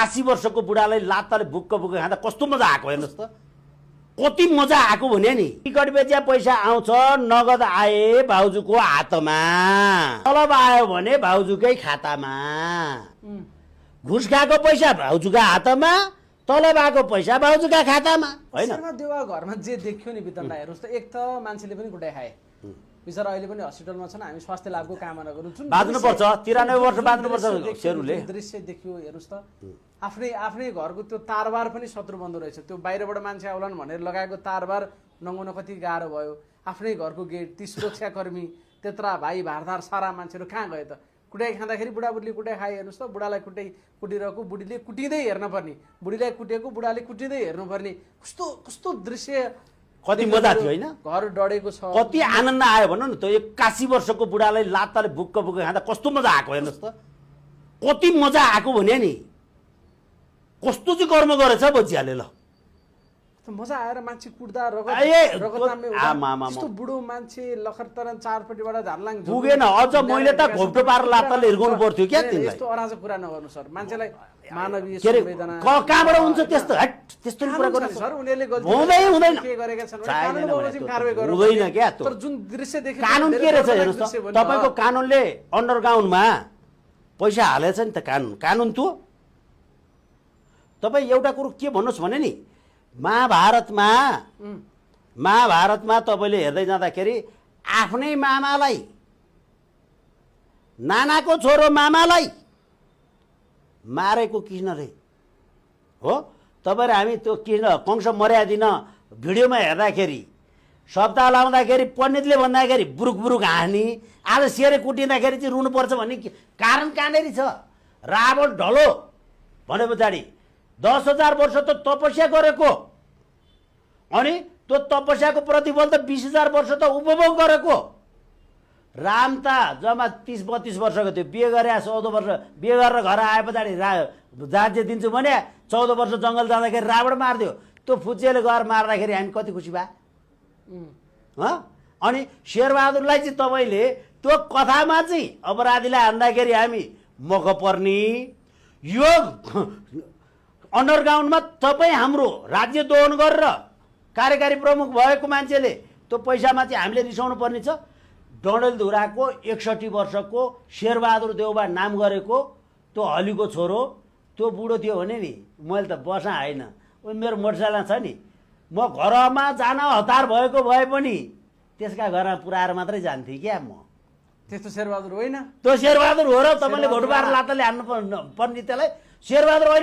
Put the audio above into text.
80 वर्षको बुढालाई लात्ताले book book खाँदा कस्तो मजा आएको हेर्नुहोस् त। कति मजा आएको भने नि टिकट बेचिया पैसा आउँछ नगद आए भाउजूको हातमा, तलब आयो भने भाउजूकै खातामा, घुस खाएको पैसा भाउजूका हातमा, तलब आएको पैसा भाउजूका खातामा हैन। देउवा घरमा जे देख्यो नि बितन्डा हेर्नुहोस् त, एक त मान्छेले पनि कुटाइ खाए बिचरा, अहिले पनि हस्पिटलमा छन्। हामी स्वास्थ्य लाभको कामना गरौँ, बाँच्नुपर्छ, 93 वर्ष बाँच्नुपर्छ शेरुले। दृश्य देख्यो हेर्नुहोस् त, आफ्नै घरको त्यो तारबार पनि शत्रु बन्दो रहेछ। त्यो बाहिरबाट मान्छे आउलान् भनेर लगाएको तारबार नङ्गाउन कति गाह्रो भयो। आफ्नै घरको गेट, ती सुरक्षाकर्मी, त्यत्रा भाइ भारदार सारा मान्छेहरू कहाँ गए त? कुटाइ खाँदाखेरि बुढाबुढीले कुटाइ खाए हेर्नुहोस् त। बुढालाई कुटिरहेको, बुढीले कुटिँदै हेर्न पर्ने, बुढीलाई कुटेको बुढाले कुटिँदै हेर्नुपर्ने, कस्तो कस्तो दृश्य, कति मजा थियो हैन। घर डढेको छ, कति आनन्द आयो भन्नु न त। 81 वर्षको बुढालाई लात्ताले बुक्क बुक्क खाँदा कस्तो मजा आएको हेर्नुहोस् त। कति मजा आएको भने नि कस्तो चाहिँ कर्म गरेछ बचियाले ल। मजा आएर मान्छे कुट्दा बुढो मान्छे लखरतरन चारपट्टिबाट झार्लाङ पुगेन। अझ मैले त घोप्टो पारेर लात्ताले हिर्काउनु पर्थ्यो क्या तिमीलाई। यस्तो अराजक कुरा नगर्नु सर, मान्छेलाई मानवीय संवेदना कहाँबाट हुन्छ त्यस्तो? हट, त्यस्तो कुरा गर्नु सर। उनीहरूले गल्ती हुँदैन के गरेका छन् कानुन बमोजिम कारबाही गर्नु हुँदैन क्या। तर जुन दृश्य देख्यो कानुन के रहेछ हेर्नुहोस् त। तपाईको कानुनले अन्डरग्राउन्डमा पैसा हालेछ नि त। कानुन त्यो तपाईँ एउटा कुरो के भन्नुहोस् भने नि, महाभारतमा तपाईँले हेर्दै जाँदाखेरि आफ्नै मामालाई, नानाको छोरो मामालाई मारेको कृष्णले हो। तपाईँहरू हामी त्यो कृष्ण कंस मर्यादिन भिडियोमा हेर्दाखेरि, सप्ताह लाउँदाखेरि पण्डितले भन्दाखेरि बुरुक बुरुक हाँस्ने, आज सेरे कुटिँदाखेरि चाहिँ रुनुपर्छ भन्ने कारण कहाँनिर छ? रावण ढलो भने पछाडि 10,000 वर्ष त तपस्या गरेको, अनि त्यो तपस्याको प्रतिफल त 20,000 वर्ष त उपभोग गरेको। राम त जम्मा 30-32 वर्षको थियो, बिहे गरे 14 वर्ष बिहे गरेर घर आए पछाडि राज्य दिन्छु भने 14 वर्ष जङ्गल जाँदाखेरि रावण मारिदियो। त्यो फुच्चेले गएर मार्दाखेरि हामी कति खुसी भए। अनि शेरबहादुरलाई चाहिँ तपाईँले त्यो कथामा चाहिँ अपराधीलाई हान्दाखेरि हामी मख पर्ने, यो अन्डरग्राउन्डमा तपाईँ हाम्रो राज्य दोहन गरेर कार्यकारी प्रमुख भएको मान्छेले त्यो पैसामा चाहिँ हामीले रिसाउनु पर्ने छ। डडेलधुराको 61 वर्षको शेरबहादुर देउबा नाम गरेको त्यो हलीको छोरो, त्यो बुढो थियो भने नि मैले त बसा होइन, मेरो मोटरसाइकल छ नि, म घरमा जान हतार भएको भए पनि त्यसका घरमा पुऱ्याएर मात्रै जान्थेँ क्या म। त्यस्तो शेरबहादुर होइन, त्यो शेरबहादुर हो र तपाईँले घोटबार लात्ताले हान्नु पर्ने त्यसलाई। शेरबहादुर अहिले